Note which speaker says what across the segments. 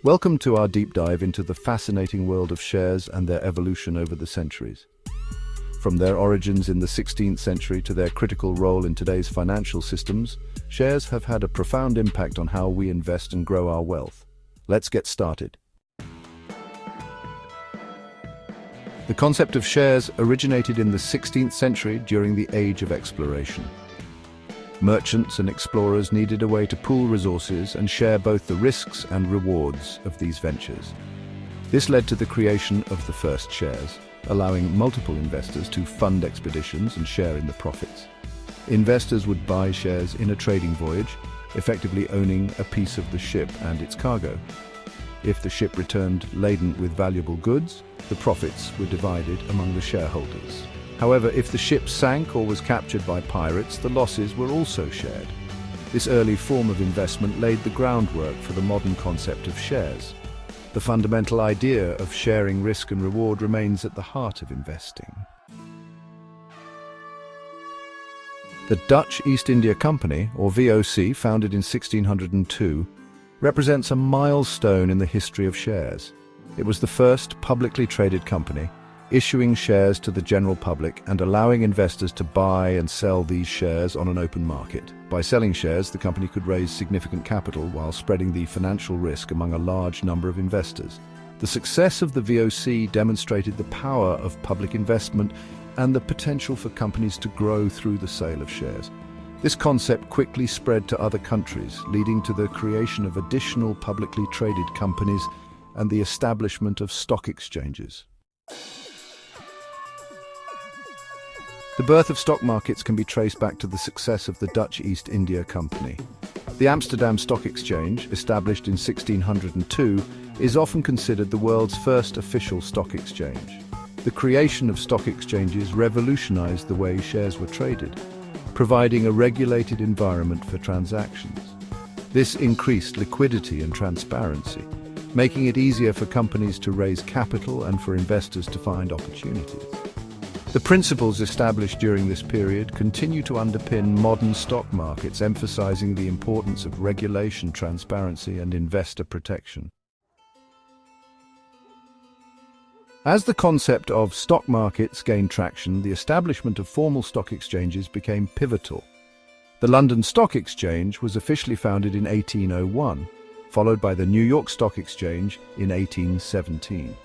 Speaker 1: Welcome to our deep dive into the fascinating world of shares and their evolution over the centuries. From their origins in the 16th century to their critical role in today's financial systems, shares have had a profound impact on how we invest and grow our wealth. Let's get started. The concept of shares originated in the 16th century during the Age of Exploration. Merchants and explorers needed a way to pool resources and share both the risks and rewards of these ventures. This led to the creation of the first shares, allowing multiple investors to fund expeditions and share in the profits. Investors would buy shares in a trading voyage, effectively owning a piece of the ship and its cargo. If the ship returned laden with valuable goods, the profits were divided among the shareholders. However, if the ship sank or was captured by pirates, the losses were also shared. This early form of investment laid the groundwork for the modern concept of shares. The fundamental idea of sharing risk and reward remains at the heart of investing. The Dutch East India Company, or VOC, founded in 1602, represents a milestone in the history of shares. It was the first publicly traded company, issuing shares to the general public and allowing investors to buy and sell these shares on an open market. By selling shares, the company could raise significant capital while spreading the financial risk among a large number of investors. The success of the VOC demonstrated the power of public investment and the potential for companies to grow through the sale of shares. This concept quickly spread to other countries, leading to the creation of additional publicly traded companies and the establishment of stock exchanges. The birth of stock markets can be traced back to the success of the Dutch East India Company. The Amsterdam Stock Exchange, established in 1602, is often considered the world's first official stock exchange. The creation of stock exchanges revolutionized the way shares were traded, providing a regulated environment for transactions. This increased liquidity and transparency, making it easier for companies to raise capital and for investors to find opportunities. The principles established during this period continue to underpin modern stock markets, emphasizing the importance of regulation, transparency, and investor protection. As the concept of stock markets gained traction, the establishment of formal stock exchanges became pivotal. The London Stock Exchange was officially founded in 1801, followed by the New York Stock Exchange in 1817.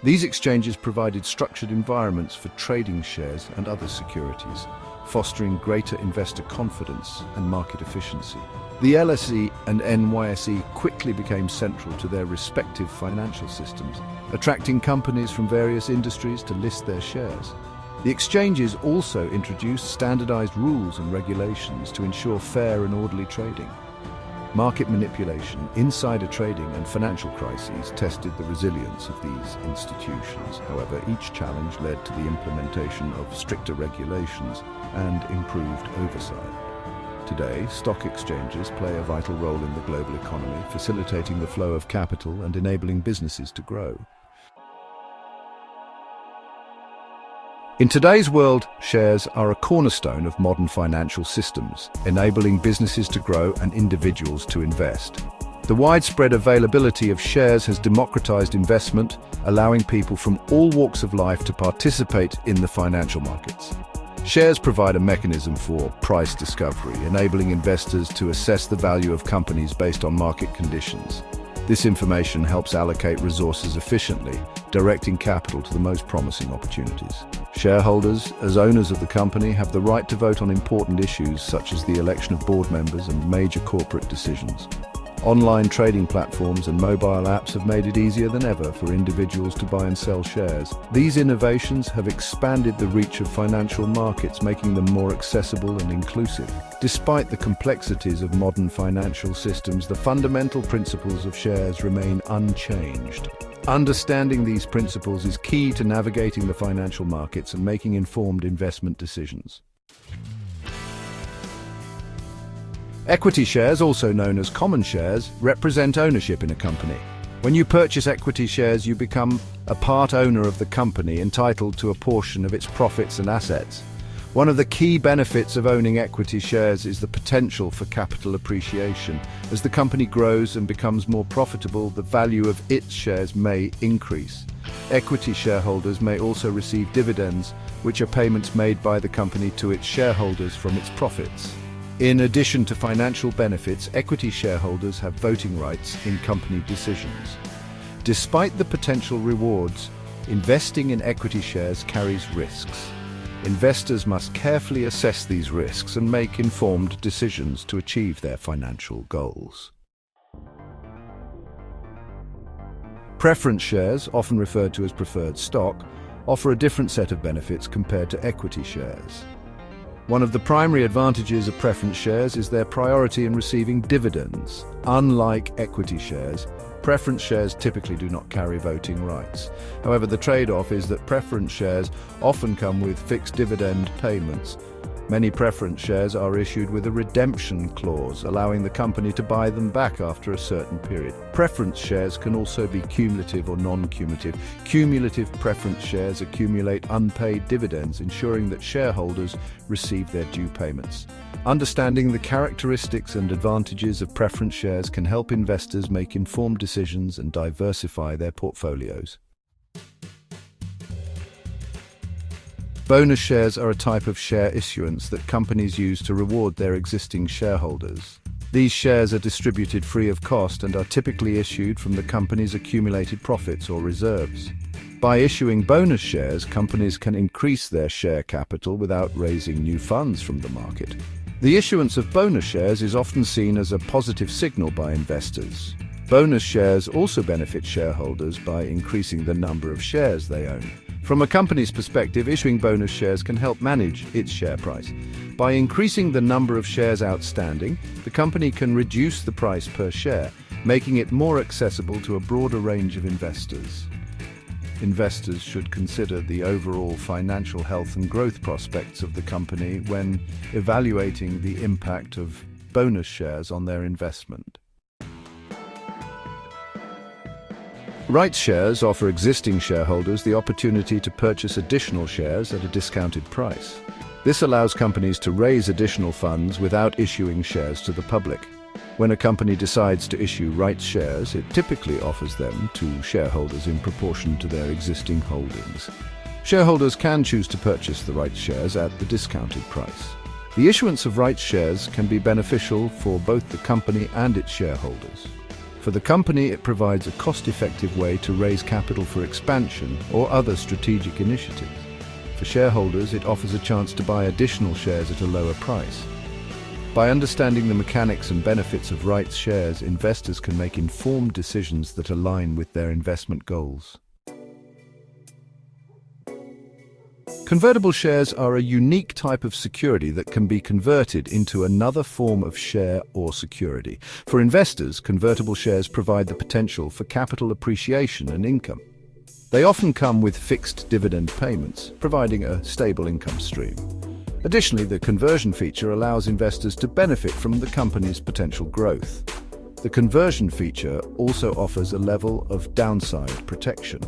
Speaker 1: These exchanges provided structured environments for trading shares and other securities, fostering greater investor confidence and market efficiency. The LSE and NYSE quickly became central to their respective financial systems, attracting companies from various industries to list their shares. The exchanges also introduced standardized rules and regulations to ensure fair and orderly trading. Market manipulation, insider trading, and financial crises tested the resilience of these institutions. However, each challenge led to the implementation of stricter regulations and improved oversight. Today, stock exchanges play a vital role in the global economy, facilitating the flow of capital and enabling businesses to grow. In today's world, shares are a cornerstone of modern financial systems, enabling businesses to grow and individuals to invest. The widespread availability of shares has democratized investment, allowing people from all walks of life to participate in the financial markets. Shares provide a mechanism for price discovery, enabling investors to assess the value of companies based on market conditions. This information helps allocate resources efficiently, directing capital to the most promising opportunities. Shareholders, as owners of the company, have the right to vote on important issues such as the election of board members and major corporate decisions. Online trading platforms and mobile apps have made it easier than ever for individuals to buy and sell shares. These innovations have expanded the reach of financial markets, making them more accessible and inclusive. Despite the complexities of modern financial systems, the fundamental principles of shares remain unchanged. Understanding these principles is key to navigating the financial markets and making informed investment decisions. Equity shares, also known as common shares, represent ownership in a company. When you purchase equity shares, you become a part owner of the company, entitled to a portion of its profits and assets. One of the key benefits of owning equity shares is the potential for capital appreciation. As the company grows and becomes more profitable, the value of its shares may increase. Equity shareholders may also receive dividends, which are payments made by the company to its shareholders from its profits. In addition to financial benefits, equity shareholders have voting rights in company decisions. Despite the potential rewards, investing in equity shares carries risks. Investors must carefully assess these risks and make informed decisions to achieve their financial goals. Preference shares, often referred to as preferred stock, offer a different set of benefits compared to equity shares. One of the primary advantages of preference shares is their priority in receiving dividends. Unlike equity shares, preference shares typically do not carry voting rights. However, the trade-off is that preference shares often come with fixed dividend payments. Many preference shares are issued with a redemption clause, allowing the company to buy them back after a certain period. Preference shares can also be cumulative or non-cumulative. Cumulative preference shares accumulate unpaid dividends, ensuring that shareholders receive their due payments. Understanding the characteristics and advantages of preference shares can help investors make informed decisions and diversify their portfolios. Bonus shares are a type of share issuance that companies use to reward their existing shareholders. These shares are distributed free of cost and are typically issued from the company's accumulated profits or reserves. By issuing bonus shares, companies can increase their share capital without raising new funds from the market. The issuance of bonus shares is often seen as a positive signal by investors. Bonus shares also benefit shareholders by increasing the number of shares they own. From a company's perspective, issuing bonus shares can help manage its share price. By increasing the number of shares outstanding, the company can reduce the price per share, making it more accessible to a broader range of investors. Investors should consider the overall financial health and growth prospects of the company when evaluating the impact of bonus shares on their investment. Rights shares offer existing shareholders the opportunity to purchase additional shares at a discounted price. This allows companies to raise additional funds without issuing shares to the public. When a company decides to issue rights shares, it typically offers them to shareholders in proportion to their existing holdings. Shareholders can choose to purchase the rights shares at the discounted price. The issuance of rights shares can be beneficial for both the company and its shareholders. For the company, it provides a cost-effective way to raise capital for expansion or other strategic initiatives. For shareholders, it offers a chance to buy additional shares at a lower price. By understanding the mechanics and benefits of rights shares, investors can make informed decisions that align with their investment goals. Convertible shares are a unique type of security that can be converted into another form of share or security. For investors, convertible shares provide the potential for capital appreciation and income. They often come with fixed dividend payments, providing a stable income stream. Additionally, the conversion feature allows investors to benefit from the company's potential growth. The conversion feature also offers a level of downside protection.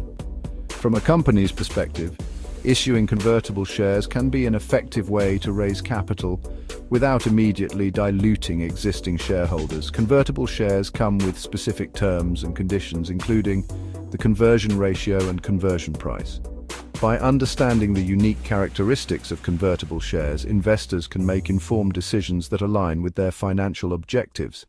Speaker 1: From a company's perspective, issuing convertible shares can be an effective way to raise capital without immediately diluting existing shareholders. Convertible shares come with specific terms and conditions, including the conversion ratio and conversion price. By understanding the unique characteristics of convertible shares, investors can make informed decisions that align with their financial objectives.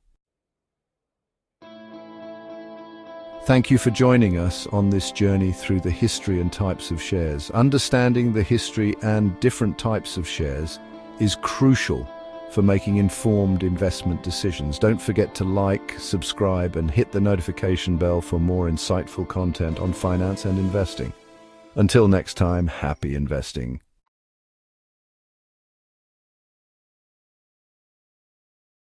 Speaker 1: Thank you for joining us on this journey through the history and types of shares. Understanding the history and different types of shares is crucial for making informed investment decisions. Don't forget to like, subscribe, and hit the notification bell for more insightful content on finance and investing. Until next time, happy investing.